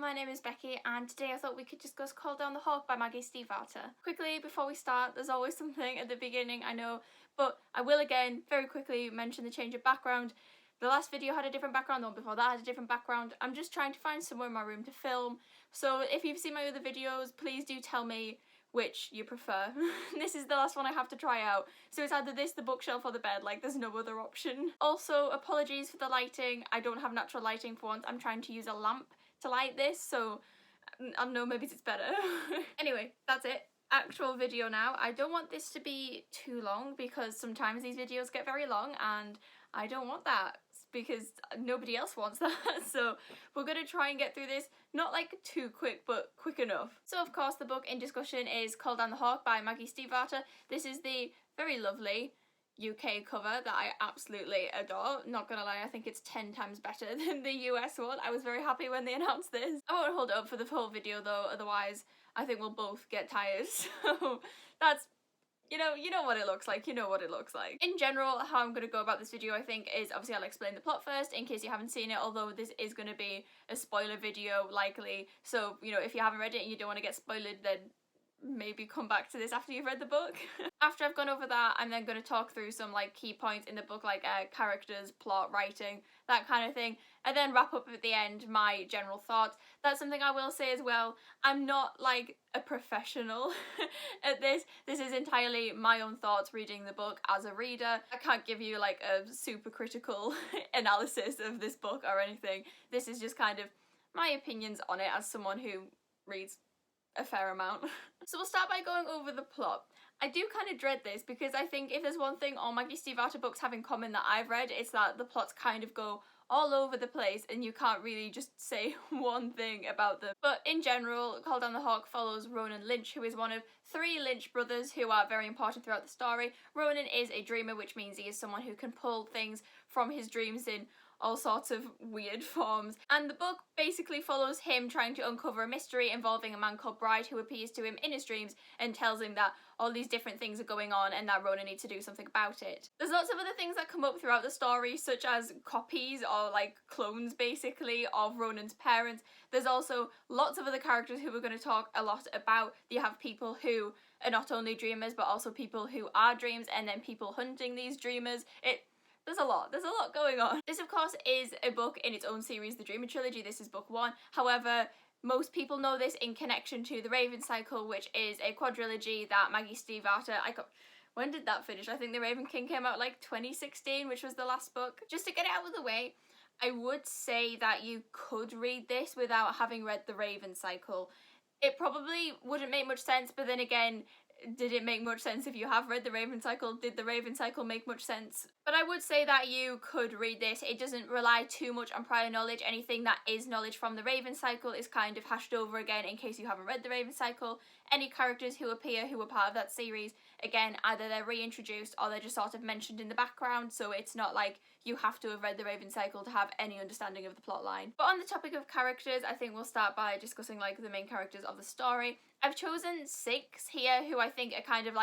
my name is Becky and today I thought we could discuss Call Down the Hawk by Maggie Stiefvater. Quickly, before we start, there's always something at the beginning, I know, but I will again very quickly mention the change of background. The last video had a different background, the one before that had a different background. I'm just trying to find somewhere in my room to film, so if you've seen my other videos, please do tell me which you prefer. This is the last one I have to try out, so it's either this, the bookshelf, or the bed, like there's no other option. Also, apologies for the lighting, I don't have natural lighting for once, I'm trying to use a lamp to light this, so I don't know, maybe it's better. Anyway, that's it. Actual video now. I don't want this to be too long because sometimes these videos get very long and I don't want that because nobody else wants that. So we're going to try and get through this, not like too quick, but quick enough. So of course the book in discussion is Call Down the Hawk by Maggie Stiefvater. This is the very lovely UK cover that I absolutely adore. Not gonna lie, I think it's 10 times better than the US one. I was very happy when they announced this. I won't hold it up for the whole video though, otherwise I think we'll both get tired. So that's, you know what it looks like, In general, how I'm going to go about this video, I think, is obviously I'll explain the plot first in case you haven't seen it, although this is going to be a spoiler video, likely. So, if you haven't read it and you don't want to get spoiled, then maybe come back to this after you've read the book. After I've gone over that, I'm then going to talk through some key points in the book, like characters, plot, writing, that kind of thing, and then wrap up at the end my general thoughts. That's something I will say as well, I'm not a professional at this. This is entirely my own thoughts reading the book as a reader. I can't give you a super critical analysis of this book or anything. This is just kind of my opinions on it as someone who reads a fair amount. So we'll start by going over the plot. I do kind of dread this because I think if there's one thing all Maggie Stiefvater books have in common that I've read, it's that the plots kind of go all over the place and you can't really just say one thing about them. But in general, Call Down the Hawk follows Ronan Lynch, who is one of 3 Lynch brothers who are very important throughout the story. Ronan is a dreamer, which means he is someone who can pull things from his dreams in all sorts of weird forms, and the book basically follows him trying to uncover a mystery involving a man called Bride who appears to him in his dreams and tells him that all these different things are going on and that Ronan needs to do something about it. There's lots of other things that come up throughout the story, such as copies or clones basically of Ronan's parents. There's also lots of other characters who we're going to talk a lot about. You have people who are not only dreamers but also people who are dreams, and then people hunting these dreamers. There's a lot going on. This of course is a book in its own series, the Dreamer Trilogy. This is book 1. However, most people know this in connection to the Raven Cycle, which is a quadrilogy that Maggie Stiefvater, when did that finish? I think The Raven King came out 2016, which was the last book. Just to get it out of the way, I would say that you could read this without having read the Raven Cycle. It probably wouldn't make much sense, but then again, did it make much sense if you have read the Raven Cycle? Did the Raven Cycle make much sense? But I would say that you could read this. It doesn't rely too much on prior knowledge. Anything that is knowledge from the Raven Cycle is kind of hashed over again in case you haven't read the Raven Cycle. Any characters who appear who were part of that series, again, either they're reintroduced or they're just sort of mentioned in the background, so it's not like you have to have read the Raven Cycle to have any understanding of the plot line. But on the topic of characters, I think we'll start by discussing the main characters of the story. I've chosen 6 here who I think are kind of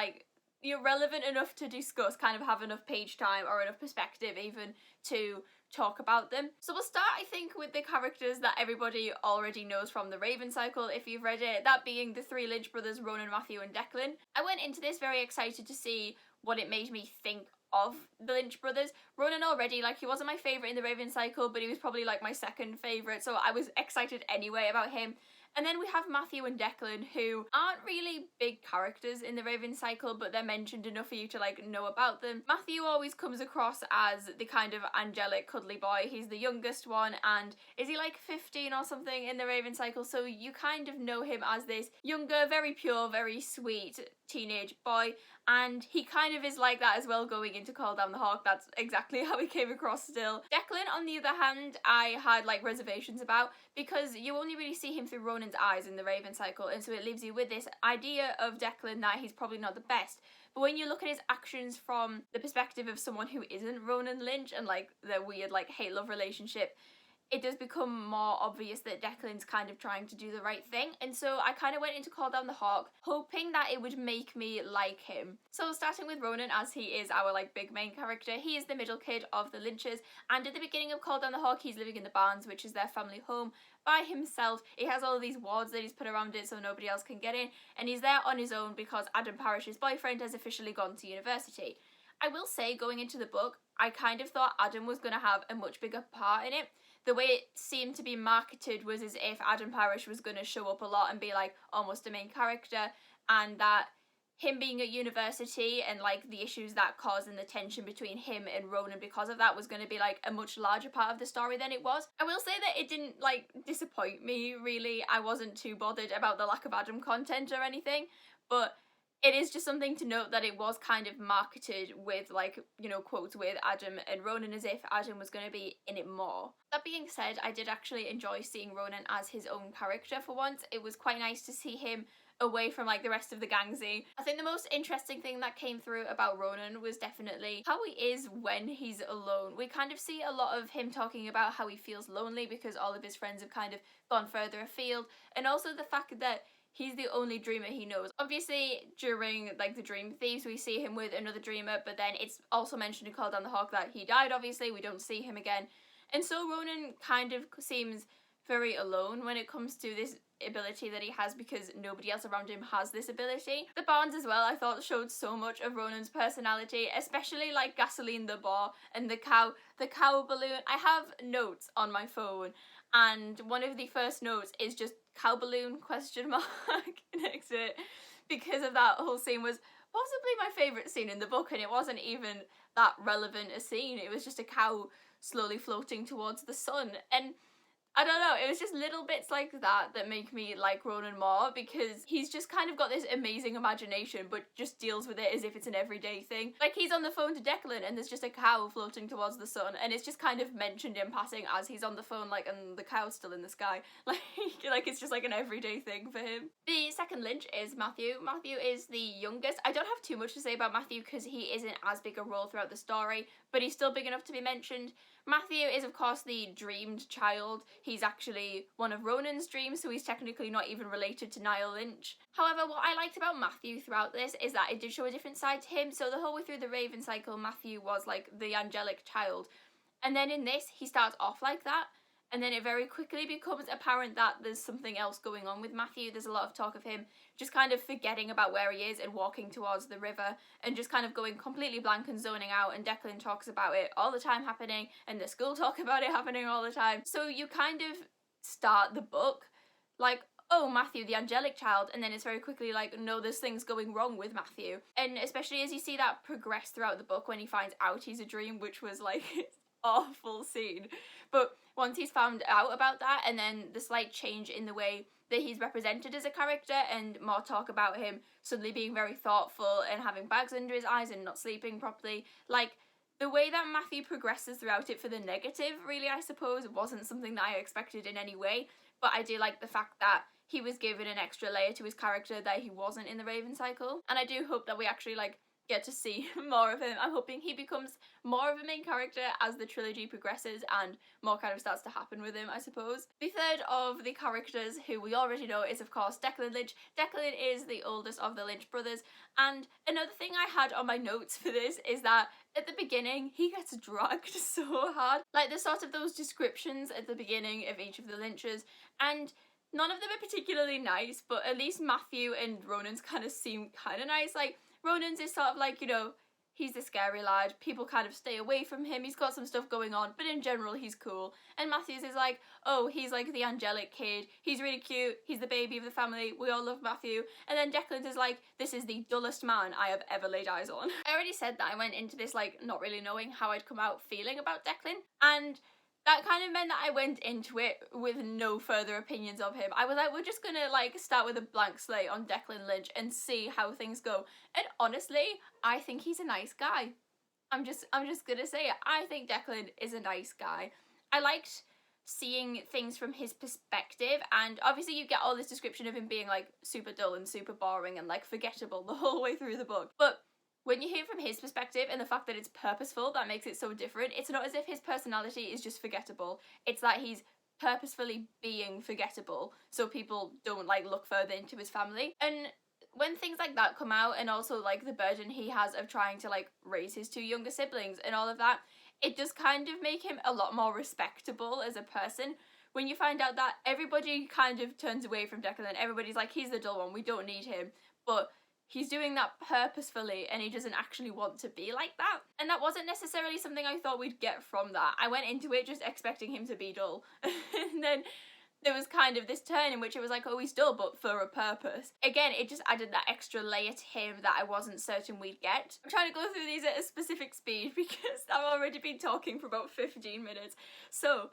you're relevant enough to discuss, kind of have enough page time or enough perspective even to talk about them. So we'll start, I think, with the characters that everybody already knows from the Raven Cycle if you've read it, that being the 3 Lynch brothers, Ronan, Matthew and Declan. I went into this very excited to see what it made me think of the Lynch brothers. Ronan already, he wasn't my favourite in the Raven Cycle, but he was probably my second favourite, so I was excited anyway about him. And then we have Matthew and Declan, who aren't really big characters in the Raven Cycle, but they're mentioned enough for you to know about them. Matthew always comes across as the kind of angelic, cuddly boy. He's the youngest one, and is he 15 or something in the Raven Cycle? So you kind of know him as this younger, very pure, very sweet teenage boy, and he kind of is like that as well going into Call Down the Hawk. That's exactly how he came across still. Declan, on the other hand, I had reservations about because you only really see him through Ronan's eyes in the Raven Cycle, and so it leaves you with this idea of Declan that he's probably not the best. But when you look at his actions from the perspective of someone who isn't Ronan Lynch and their weird hate-love relationship, it does become more obvious that Declan's kind of trying to do the right thing. And so I kind of went into Call Down the Hawk hoping that it would make me like him. So starting with Ronan, as he is our like big main character, he is the middle kid of the Lynches, and at the beginning of Call Down the Hawk he's living in the Barns, which is their family home, by himself. He has all of these wards that he's put around it so nobody else can get in, and he's there on his own because Adam Parrish's boyfriend has officially gone to university. I will say, going into the book, I kind of thought Adam was going to have a much bigger part in it. The way it seemed to be marketed was as if Adam Parrish was going to show up a lot and be like almost a main character, and that him being at university and like the issues that caused and the tension between him and Ronan because of that was going to be like a much larger part of the story than it was. I will say that it didn't like disappoint me really. I wasn't too bothered about the lack of Adam content or anything, but it is just something to note that it was kind of marketed with like, you know, quotes with Adam and Ronan as if Adam was going to be in it more. That being said, I did actually enjoy seeing Ronan as his own character for once. It was quite nice to see him away from like the rest of the gangsy. I think the most interesting thing that came through about Ronan was definitely how he is when he's alone. We kind of see a lot of him talking about how he feels lonely because all of his friends have kind of gone further afield, and also the fact that he's the only dreamer he knows. Obviously, during like the Dream Thieves, we see him with another dreamer, but then it's also mentioned in Call Down the Hawk that he died, obviously. We don't see him again. And so Ronan kind of seems very alone when it comes to this ability that he has because nobody else around him has this ability. The Barns as well, I thought, showed so much of Ronan's personality, especially like Gasoline the Boar and the cow balloon. I have notes on my phone, and one of the first notes is just cow balloon ? Next to it, because of that whole scene was possibly my favourite scene in the book, and it wasn't even that relevant a scene. It was just a cow slowly floating towards the sun, and I don't know, it was just little bits like that that make me like Ronan more, because he's just kind of got this amazing imagination but just deals with it as if it's an everyday thing. Like, he's on the phone to Declan and there's just a cow floating towards the sun, and it's just kind of mentioned in passing as he's on the phone, like, and the cow's still in the sky. Like it's just like an everyday thing for him. The second Lynch is Matthew. Matthew is the youngest. I don't have too much to say about Matthew because he isn't as big a role throughout the story, but he's still big enough to be mentioned. Matthew is, of course, the dreamed child. He's actually one of Ronan's dreams, so he's technically not even related to Niall Lynch. However, what I liked about Matthew throughout this is that it did show a different side to him. So the whole way through the Raven cycle, Matthew was like the angelic child. And then in this, he starts off like that. And then it very quickly becomes apparent that there's something else going on with Matthew. There's a lot of talk of him just kind of forgetting about where he is and walking towards the river and just kind of going completely blank and zoning out, and Declan talks about it all the time happening, and the school talk about it happening all the time. So you kind of start the book like, oh, Matthew, the angelic child, and then it's very quickly like, no, there's things going wrong with Matthew. And especially as you see that progress throughout the book when he finds out he's a dream, which was like awful scene. But once he's found out about that, and then the slight change in the way that he's represented as a character, and more talk about him suddenly being very thoughtful and having bags under his eyes and not sleeping properly, like, the way that Matthew progresses throughout it for the negative, really, I suppose, wasn't something that I expected in any way. But I do like the fact that he was given an extra layer to his character that he wasn't in the Raven cycle, and I do hope that we actually like get to see more of him. I'm hoping he becomes more of a main character as the trilogy progresses and more kind of starts to happen with him, I suppose. The third of the characters who we already know is, of course, Declan Lynch. Declan is the oldest of the Lynch brothers, and another thing I had on my notes for this is that at the beginning he gets dragged so hard. Like, there's sort of those descriptions at the beginning of each of the Lynches, and none of them are particularly nice, but at least Matthew and Ronan's kind of seem kind of nice. Like, Ronan's is sort of like, you know, he's the scary lad, people kind of stay away from him, he's got some stuff going on, but in general he's cool. And Matthew's is like, oh, he's like the angelic kid, he's really cute, he's the baby of the family, we all love Matthew. And then Declan's is like, this is the dullest man I have ever laid eyes on. I already said that I went into this like not really knowing how I'd come out feeling about Declan, and that kind of meant that I went into it with no further opinions of him. I was like, we're just gonna like start with a blank slate on Declan Lynch and see how things go. And honestly, I think he's a nice guy. I'm just gonna say it. I think Declan is a nice guy. I liked seeing things from his perspective, and obviously you get all this description of him being like super dull and super boring and like forgettable the whole way through the book. But when you hear it from his perspective and the fact that it's purposeful, that makes it so different. It's not as if his personality is just forgettable. It's that he's purposefully being forgettable so people don't like look further into his family. And when things like that come out, and also like the burden he has of trying to like raise his two younger siblings and all of that, it does kind of make him a lot more respectable as a person. When you find out that everybody kind of turns away from Declan, everybody's like, he's the dull one, we don't need him, but he's doing that purposefully and he doesn't actually want to be like that. And that wasn't necessarily something I thought we'd get from that. I went into it just expecting him to be dull. And then there was kind of this turn in which it was like, oh, he's dull, but for a purpose. Again, it just added that extra layer to him that I wasn't certain we'd get. I'm trying to go through these at a specific speed because I've already been talking for about 15 minutes. So,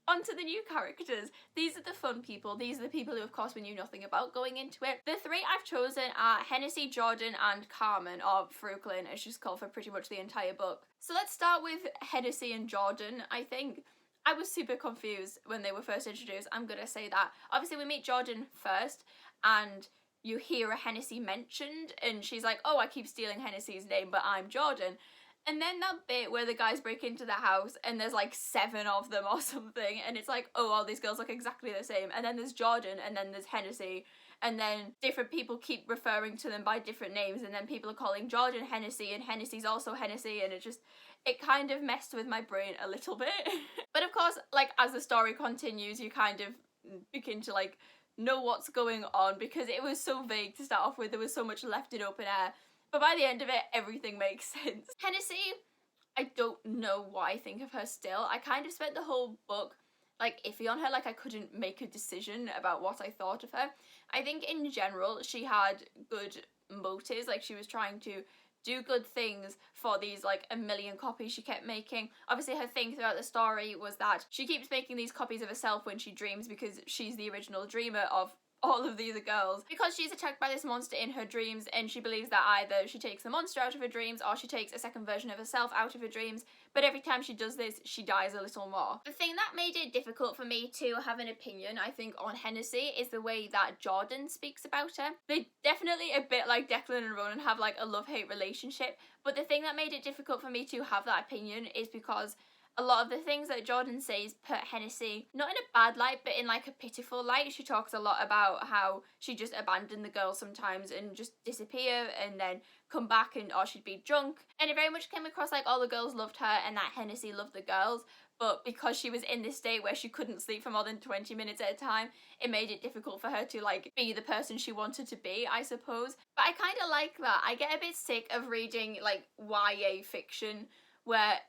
on to the new characters. These are the fun people. These are the people who, of course, we knew nothing about going into it. The three I've chosen are Hennessy, Jordan, and Carmen, or Frucklin, as she's called for pretty much the entire book. So let's start with Hennessy and Jordan, I think. I was super confused when they were first introduced, I'm gonna say that. Obviously, we meet Jordan first, and you hear a Hennessy mentioned, and she's like, oh, I keep stealing Hennessy's name, but I'm Jordan. And then that bit where the guys break into the house and there's like 7 of them or something, and it's like, oh, all these girls look exactly the same. And then there's Jordan, and then there's Hennessy, and then different people keep referring to them by different names, and then people are calling Jordan Hennessy, and Hennessy's also Hennessy, and it kind of messed with my brain a little bit. But of course, like, as the story continues, you kind of begin to like know what's going on, because it was so vague to start off with. There was so much left in open air. But by the end of it, everything makes sense. Hennessy, I don't know what I think of her still. I kind of spent the whole book like iffy on her, like I couldn't make a decision about what I thought of her. I think in general she had good motives, like she was trying to do good things for these like a million copies she kept making. Obviously her thing throughout the story was that she keeps making these copies of herself when she dreams, because she's the original dreamer of all of these girls, because she's attacked by this monster in her dreams, and she believes that either she takes the monster out of her dreams or she takes a second version of herself out of her dreams, but every time she does this she dies a little more. The thing that made it difficult for me to have an opinion, I think, on Hennessy is the way that Jordan speaks about her. They definitely, a bit like Declan and Ronan, have like a love-hate relationship, but the thing that made it difficult for me to have that opinion is because a lot of the things that Jordan says put Hennessy not in a bad light, but in like a pitiful light. She talks a lot about how she just abandoned the girl sometimes and just disappear and then come back, and or she'd be drunk. And it very much came across like all the girls loved her and that Hennessy loved the girls, but because she was in this state where she couldn't sleep for more than 20 minutes at a time, it made it difficult for her to like be the person she wanted to be, I suppose. But I kind of like that. I get a bit sick of reading like YA fiction where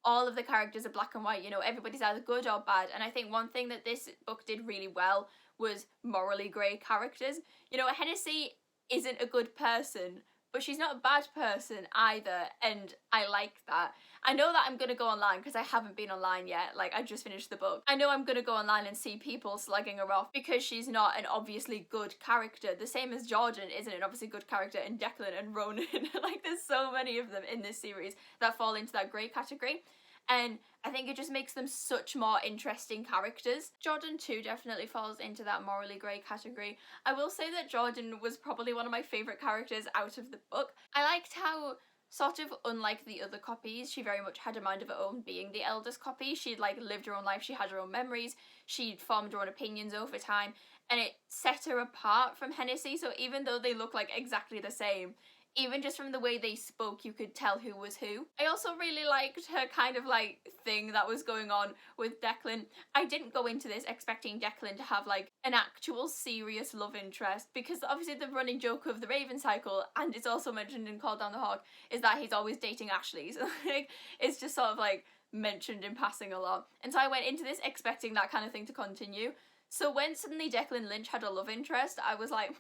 all of the characters are black and white, you know, everybody's either good or bad. And I think one thing that this book did really well was morally grey characters. You know, Hennessy isn't a good person, but she's not a bad person either, and I like that. I know that I'm going to go online, because I haven't been online yet, like I just finished the book. I know I'm going to go online and see people slagging her off because she's not an obviously good character. The same as Jordan isn't an obviously good character, and Declan and Ronan. Like there's so many of them in this series that fall into that grey category. And I think it just makes them such more interesting characters. Jordan too definitely falls into that morally grey category. I will say that Jordan was probably one of my favourite characters out of the book. I liked how, sort of unlike the other copies, she very much had a mind of her own, being the eldest copy. She'd like lived her own life, she had her own memories, she'd formed her own opinions over time, and it set her apart from Hennessy. So even though they look like exactly the same, even just from the way they spoke, you could tell who was who. I also really liked her kind of like thing that was going on with Declan. I didn't go into this expecting Declan to have like an actual serious love interest, because obviously the running joke of the Raven cycle, and it's also mentioned in Call Down the Hawk, is that he's always dating Ashley. So like, it's just sort of like mentioned in passing a lot. And so I went into this expecting that kind of thing to continue. So when suddenly Declan Lynch had a love interest, I was like,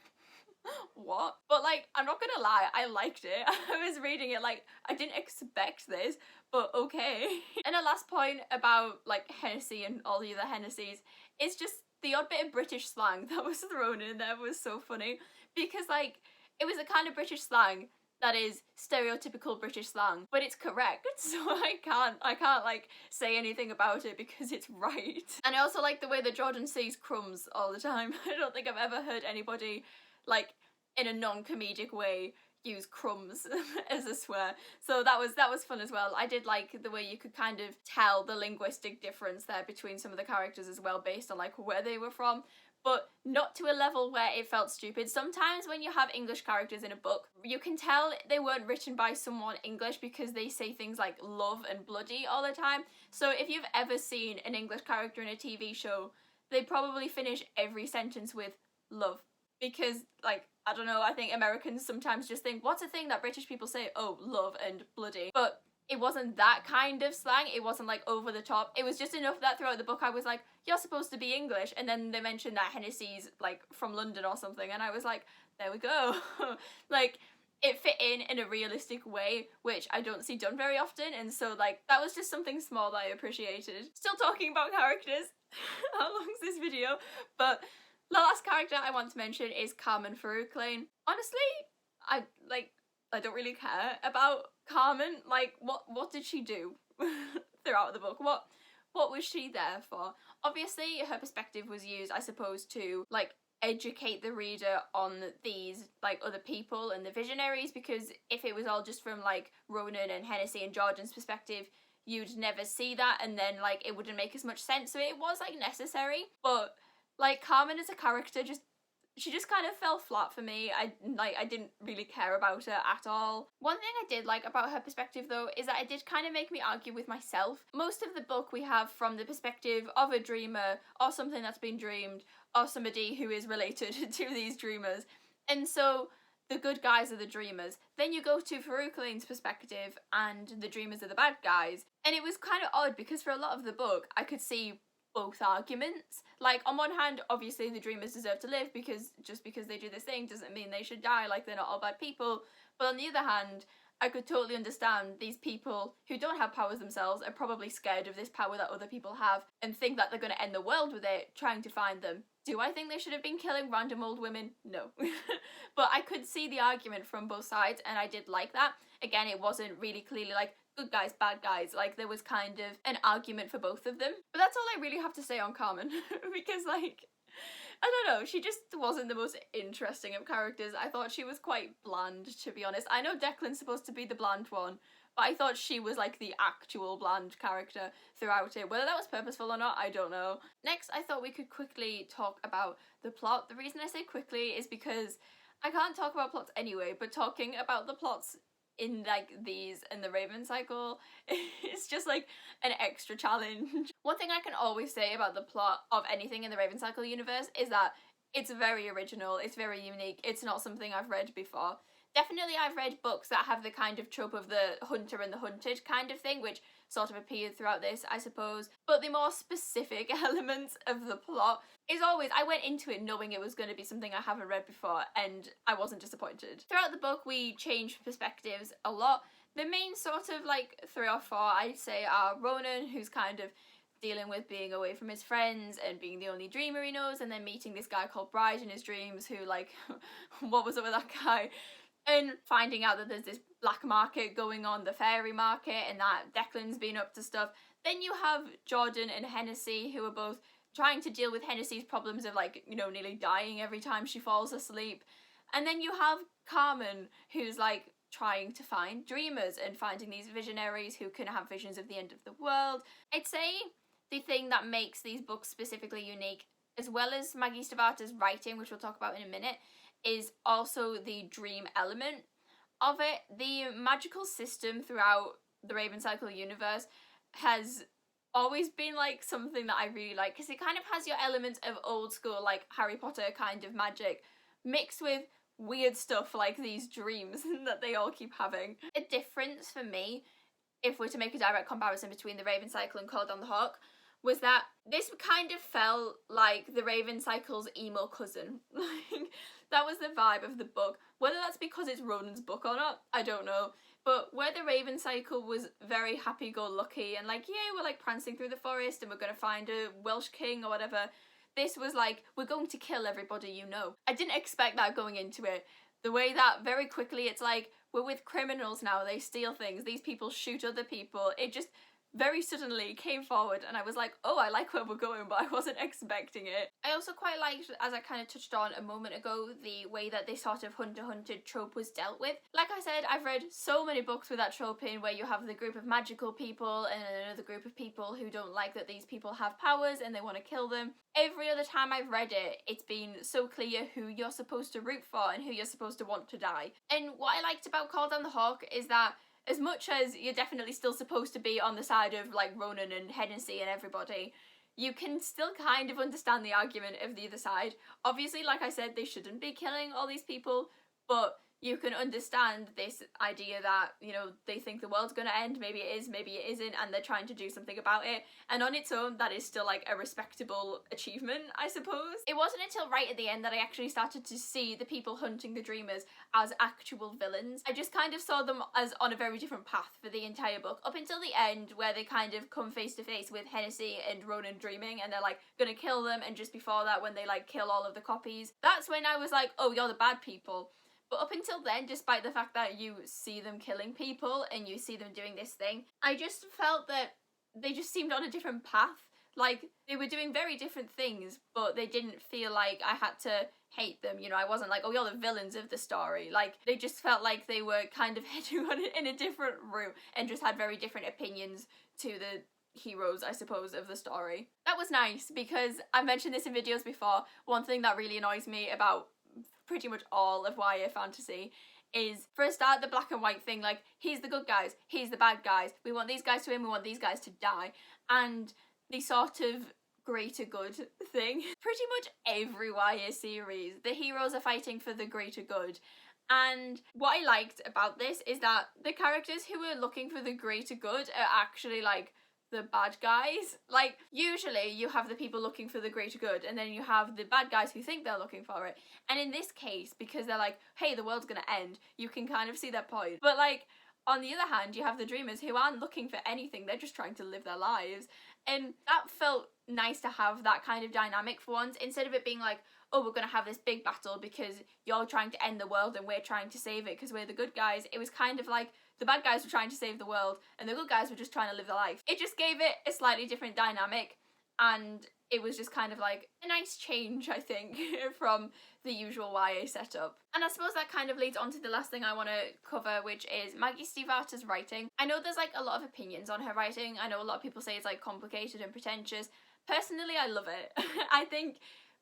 what? But like, I'm not gonna lie, I liked it. I was reading it like, I didn't expect this, but okay. And a last point about like Hennessy and all the other Hennessy's is just the odd bit of British slang that was thrown in there was so funny, because like, it was a kind of British slang that is stereotypical British slang, but it's correct, so I can't like say anything about it because it's right. And I also like the way that Jordan says crumbs all the time. I don't think I've ever heard anybody like in a non-comedic way use crumbs as a swear. So that was fun as well. I did like the way you could kind of tell the linguistic difference there between some of the characters as well, based on like where they were from, but not to a level where it felt stupid. Sometimes when you have English characters in a book, you can tell they weren't written by someone English because they say things like love and bloody all the time. So if you've ever seen an English character in a TV show, they probably finish every sentence with love. Because, like, I don't know, I think Americans sometimes just think, what's a thing that British people say? Oh, love and bloody. But it wasn't that kind of slang. It wasn't like over the top. It was just enough that throughout the book I was like, you're supposed to be English. And then they mentioned that Hennessy's like from London or something. And I was like, there we go. Like, it fit in a realistic way, which I don't see done very often. And so like, that was just something small that I appreciated. Still talking about characters. How long is this video? But the last character I want to mention is Carmen Farouk Lane. Honestly, I don't really care about Carmen. Like, what did she do throughout the book? What was she there for? Obviously, her perspective was used, I suppose, to like educate the reader on these like other people and the visionaries, because if it was all just from like Ronan and Hennessy and Jordan's perspective, you'd never see that, and then like it wouldn't make as much sense. So it was like necessary, but like Carmen as a character, she just kind of fell flat for me. I didn't really care about her at all. One thing I did like about her perspective though is that it did kind of make me argue with myself. Most of the book we have from the perspective of a dreamer or something that's been dreamed or somebody who is related to these dreamers. And so the good guys are the dreamers. Then you go to Farouk Lane's perspective and the dreamers are the bad guys. And it was kind of odd because for a lot of the book I could see both arguments. Like, on one hand, obviously the dreamers deserve to live because just because they do this thing doesn't mean they should die, like they're not all bad people. But on the other hand, I could totally understand these people who don't have powers themselves are probably scared of this power that other people have and think that they're going to end the world with it, trying to find them. Do I think they should have been killing random old women? No. But I could see the argument from both sides, and I did like that. Again, it wasn't really clearly like good guys, bad guys. Like, there was kind of an argument for both of them. But that's all I really have to say on Carmen. Because, like, I don't know, she just wasn't the most interesting of characters. I thought she was quite bland, to be honest. I know Declan's supposed to be the bland one, but I thought she was like the actual bland character throughout it. Whether that was purposeful or not, I don't know. Next, I thought we could quickly talk about the plot. The reason I say quickly is because I can't talk about plots anyway, but talking about the plots in like these and the Raven Cycle it's just like an extra challenge. One thing I can always say about the plot of anything in the Raven Cycle universe is that it's very original, it's very unique, it's not something I've read before. Definitely I've read books that have the kind of trope of the hunter and the hunted kind of thing, which sort of appeared throughout this, I suppose. But the more specific elements of the plot is always, I went into it knowing it was going to be something I haven't read before, and I wasn't disappointed. Throughout the book, we change perspectives a lot. The main sort of like 3 or 4, I'd say, are Ronan, who's kind of dealing with being away from his friends and being the only dreamer he knows, and then meeting this guy called Bright in his dreams who, like, what was up with that guy? And finding out that there's this black market going on, the fairy market, and that Declan's been up to stuff. Then you have Jordan and Hennessy, who are both trying to deal with Hennessy's problems of, like, you know, nearly dying every time she falls asleep. And then you have Carmen, who's, like, trying to find dreamers and finding these visionaries who can have visions of the end of the world. I'd say the thing that makes these books specifically unique, as well as Maggie Stivatta's writing, which we'll talk about in a minute, is also the dream element of it. The magical system throughout the Raven Cycle universe has always been like something that I really like, because it kind of has your elements of old school, like Harry Potter kind of magic, mixed with weird stuff like these dreams that they all keep having. A difference for me, if we're to make a direct comparison between the Raven Cycle and Called on the Hawk, was that this kind of felt like the Raven Cycle's emo cousin. Like, that was the vibe of the book. Whether that's because it's Ronan's book or not, I don't know. But where the Raven Cycle was very happy-go-lucky and like, yeah, we're like prancing through the forest and we're going to find a Welsh king or whatever, this was like, we're going to kill everybody you know. I didn't expect that going into it. The way that very quickly it's like, we're with criminals now, they steal things, these people shoot other people. It just very suddenly came forward, and I was like, oh, I like where we're going, but I wasn't expecting it. I also quite liked, as I kind of touched on a moment ago, the way that this sort of hunter-hunted trope was dealt with. Like I said, I've read so many books with that trope in, where you have the group of magical people and another group of people who don't like that these people have powers and they want to kill them. Every other time I've read it, it's been so clear who you're supposed to root for and who you're supposed to want to die. And what I liked about Call Down the Hawk is that as much as you're definitely still supposed to be on the side of like Ronan and Hennessy and everybody, you can still kind of understand the argument of the other side. Obviously, like I said, they shouldn't be killing all these people, but you can understand this idea that, you know, they think the world's gonna end, maybe it is, maybe it isn't, and they're trying to do something about it, and on its own, that is still like a respectable achievement, I suppose. It wasn't until right at the end that I actually started to see the people hunting the Dreamers as actual villains. I just kind of saw them as on a very different path for the entire book, up until the end, where they kind of come face to face with Hennessy and Ronan dreaming, and they're like gonna kill them, and just before that, when they like kill all of the copies, that's when I was like, oh, you're the bad people. But up until then, despite the fact that you see them killing people and you see them doing this thing, I just felt that they just seemed on a different path. Like, they were doing very different things, but they didn't feel like I had to hate them. You know, I wasn't like, oh, you're the villains of the story. Like, they just felt like they were kind of heading on it in a different route and just had very different opinions to the heroes, I suppose, of the story. That was nice, because I mentioned this in videos before. One thing that really annoys me about pretty much all of YA fantasy is, for a start, the black and white thing, like, he's the good guys, he's the bad guys, we want these guys to win, we want these guys to die, and the sort of greater good thing. Pretty much every YA series, the heroes are fighting for the greater good. And what I liked about this is that the characters who are looking for the greater good are actually like the bad guys. Like, usually you have the people looking for the greater good, and then you have the bad guys who think they're looking for it. And in this case, because they're like, hey, the world's gonna end, you can kind of see their point. But like, on the other hand, you have the Dreamers who aren't looking for anything, they're just trying to live their lives. And that felt nice to have that kind of dynamic for once, instead of it being like, oh, we're gonna have this big battle because you're trying to end the world and we're trying to save it because we're the good guys. It was kind of like, the bad guys were trying to save the world and the good guys were just trying to live their life. It just gave it a slightly different dynamic, and it was just kind of like a nice change, I think, from the usual YA setup. And I suppose that kind of leads on to the last thing I want to cover, which is Maggie Stiefvater's writing. I know there's like a lot of opinions on her writing. I know a lot of people say it's like complicated and pretentious. Personally, I love it. I think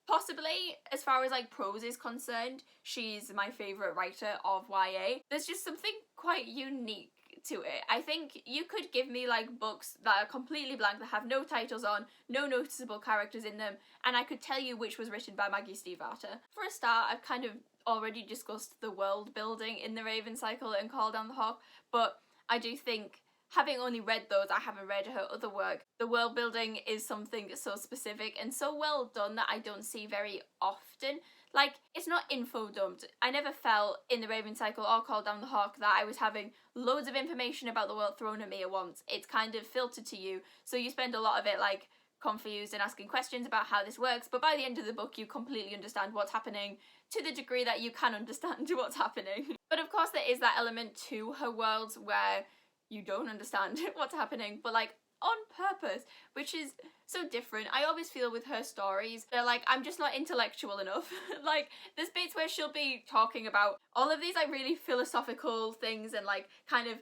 possibly, as far as like prose is concerned, she's my favourite writer of YA. There's just something quite unique to it. I think you could give me like books that are completely blank, that have no titles on, no noticeable characters in them, and I could tell you which was written by Maggie Stiefvater. For a start, I've kind of already discussed the world building in the Raven Cycle and Call Down the Hawk, but I do think, having only read those, I haven't read her other work, the world building is something so specific and so well done that I don't see very often. Like, it's not info dumped. I never felt in the Raven Cycle or Call Down the Hawk that I was having loads of information about the world thrown at me at once. It's kind of filtered to you, so you spend a lot of it like confused and asking questions about how this works, but by the end of the book you completely understand what's happening to the degree that you can understand what's happening. But of course there is that element to her worlds where you don't understand what's happening, but like on purpose, which is so different. I always feel with her stories, they're like, I'm just not intellectual enough. Like, there's bits where she'll be talking about all of these like really philosophical things and like kind of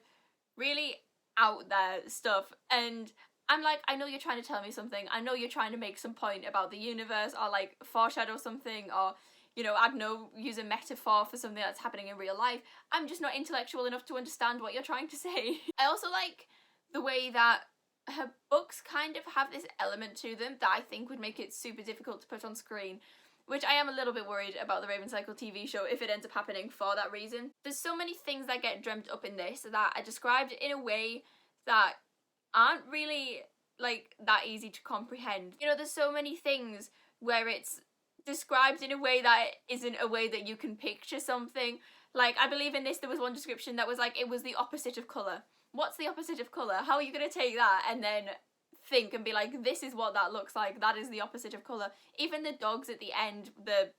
really out there stuff, and I'm like, I know you're trying to tell me something, I know you're trying to make some point about the universe or like foreshadow something, or you know, I don't know, use a metaphor for something that's happening in real life. I'm just not intellectual enough to understand what you're trying to say. I also like the way that her books kind of have this element to them that I think would make it super difficult to put on screen, which I am a little bit worried about the Raven Cycle TV show if it ends up happening for that reason. There's so many things that get dreamt up in this that are described in a way that aren't really like that easy to comprehend. You know, there's so many things where it's described in a way that isn't a way that you can picture something. Like, I believe in this there was one description that was like, it was the opposite of colour. What's the opposite of colour? How are you going to take that and then think and be like, this is what that looks like, that is the opposite of colour. Even the dogs at the end, the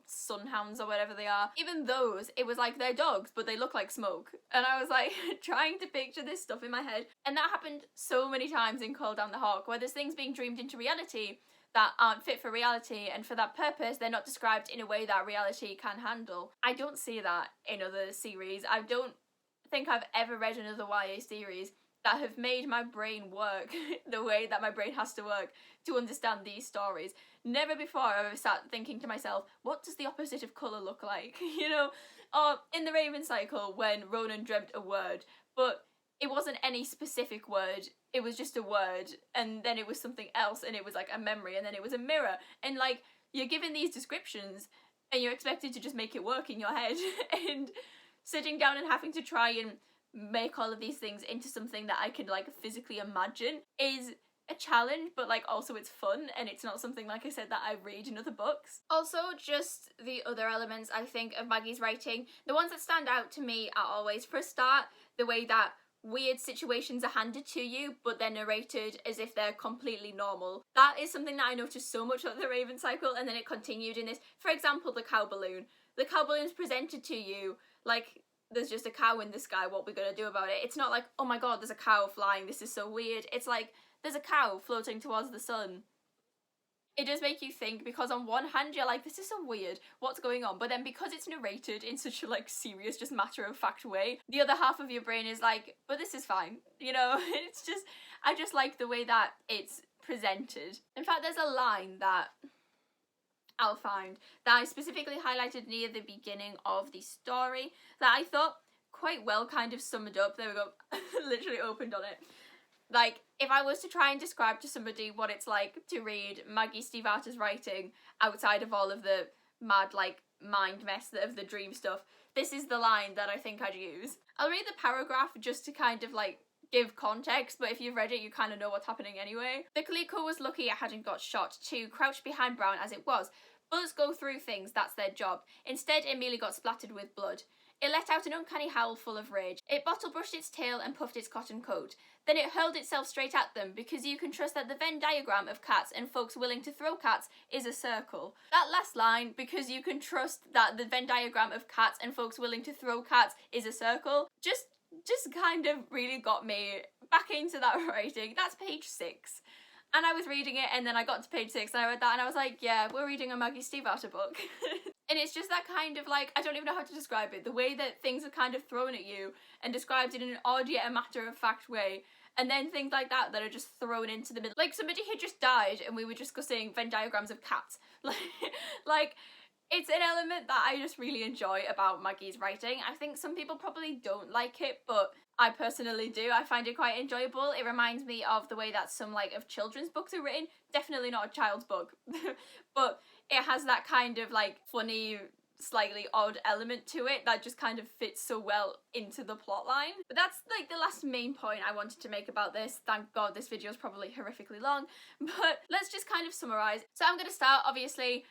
sunhounds or whatever they are, even those, it was like they're dogs but they look like smoke, and I was like trying to picture this stuff in my head. And that happened so many times in Call Down the Hawk, where there's things being dreamed into reality that aren't fit for reality, and for that purpose they're not described in a way that reality can handle. I don't see that in other series. I don't think I've ever read another YA series that have made my brain work the way that my brain has to work to understand these stories. Never before have I ever sat thinking to myself, what does the opposite of colour look like? You know? Or in the Raven Cycle, when Ronan dreamt a word, but it wasn't any specific word, it was just a word, and then it was something else, and it was like a memory, and then it was a mirror. And like, you're given these descriptions, and you're expected to just make it work in your head, and sitting down and having to try and make all of these things into something that I can like physically imagine is a challenge, but like also it's fun, and it's not something, like I said, that I read in other books. Also, just the other elements I think of Maggie's writing, the ones that stand out to me are always, for a start, the way that weird situations are handed to you but they're narrated as if they're completely normal. That is something that I noticed so much of the Raven Cycle, and then it continued in this. For example, the cow balloon. The cow balloon's presented to you like there's just a cow in the sky, what we're gonna do about it. It's not like, oh my god, there's a cow flying, this is so weird. It's like, there's a cow floating towards the sun. It does make you think, because on one hand you're like, this is so weird, what's going on? But then because it's narrated in such a like serious, just matter-of-fact way, the other half of your brain is like, but this is fine, you know? It's just, I just like the way that it's presented. In fact, there's a line that I'll find that I specifically highlighted near the beginning of the story that I thought quite well kind of summed up. There we go. Literally opened on it. Like, if I was to try and describe to somebody what it's like to read Maggie Stiefvater's writing outside of all of the mad, like, mind mess of the dream stuff, this is the line that I think I'd use. I'll read the paragraph just to kind of, like, give context, but if you've read it, you kind of know what's happening anyway. The Coleco was lucky it hadn't got shot, too, crouched behind Brown as it was. Bullets go through things, that's their job. Instead, it merely got splattered with blood. It let out an uncanny howl full of rage. It bottle-brushed its tail and puffed its cotton coat. Then it hurled itself straight at them, because you can trust that the Venn diagram of cats and folks willing to throw cats is a circle. That last line, because you can trust that the Venn diagram of cats and folks willing to throw cats is a circle, just kind of really got me back into that writing. That's page 6. And I was reading it, and then I got to page 6 and I read that and I was like, yeah, we're reading a Maggie Stiefvater book. And it's just that kind of like, I don't even know how to describe it, the way that things are kind of thrown at you and described in an odd yet a matter-of-fact way, and then things like that that are just thrown into the middle. Like, somebody had just died and we were discussing Venn diagrams of cats. Like, it's an element that I just really enjoy about Maggie's writing. I think some people probably don't like it, but I personally do. I find it quite enjoyable. It reminds me of the way that some like of children's books are written. Definitely not a child's book, but it has that kind of like funny, slightly odd element to it that just kind of fits so well into the plot line. But that's like the last main point I wanted to make about this. Thank God this video is probably horrifically long, but let's just kind of summarize. So I'm going to start, obviously,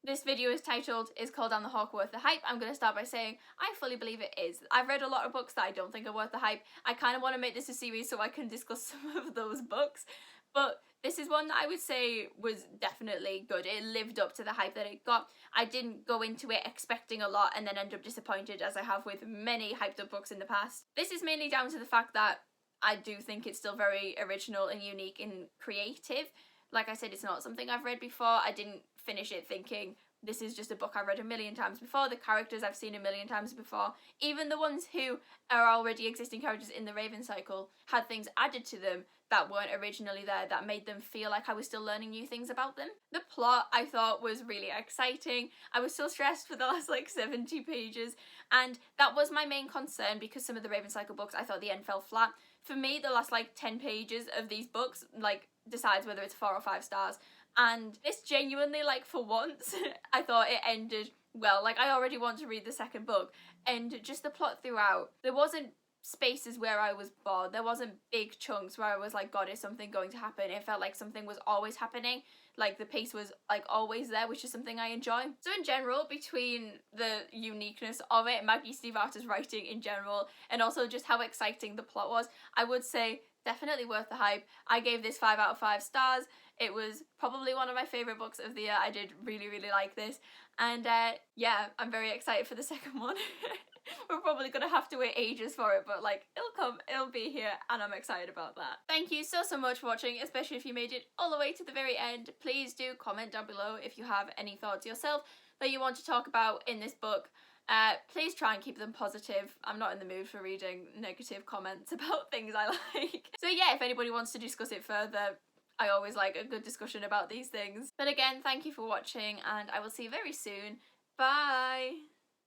this video is titled, Is Call Down the Hawk Worth the Hype? I'm going to start by saying I fully believe it is. I've read a lot of books that I don't think are worth the hype. I kind of want to make this a series so I can discuss some of those books, but this is one that I would say was definitely good. It lived up to the hype that it got. I didn't go into it expecting a lot and then end up disappointed, as I have with many hyped up books in the past. This is mainly down to the fact that I do think it's still very original and unique and creative. Like I said, it's not something I've read before. I didn't finish it thinking, this is just a book I've read a million times before. The characters I've seen a million times before. Even the ones who are already existing characters in the Raven Cycle had things added to them that weren't originally there, that made them feel like I was still learning new things about them. The plot, I thought, was really exciting. I was so stressed for the last like 70 pages, and that was my main concern, because some of the Raven Cycle books, I thought the end fell flat. For me, the last like 10 pages of these books like decides whether it's 4 or 5 stars. And this genuinely, like, for once, I thought it ended well. Like, I already want to read the second book. And just the plot throughout, there wasn't spaces where I was bored. There wasn't big chunks where I was like, God, is something going to happen? It felt like something was always happening. Like, the pace was, like, always there, which is something I enjoy. So in general, between the uniqueness of it, Maggie Stiefvater's writing in general, and also just how exciting the plot was, I would say definitely worth the hype. I gave this 5 out of 5 stars. It was probably one of my favourite books of the year. I did really, really like this. And yeah, I'm very excited for the second one. We're probably gonna have to wait ages for it, but like, it'll come, it'll be here, and I'm excited about that. Thank you so much for watching, especially if you made it all the way to the very end. Please do comment down below if you have any thoughts yourself that you want to talk about in this book. Please try and keep them positive. I'm not in the mood for reading negative comments about things I like. So yeah, if anybody wants to discuss it further, I always like a good discussion about these things. But again, thank you for watching, and I will see you very soon. Bye!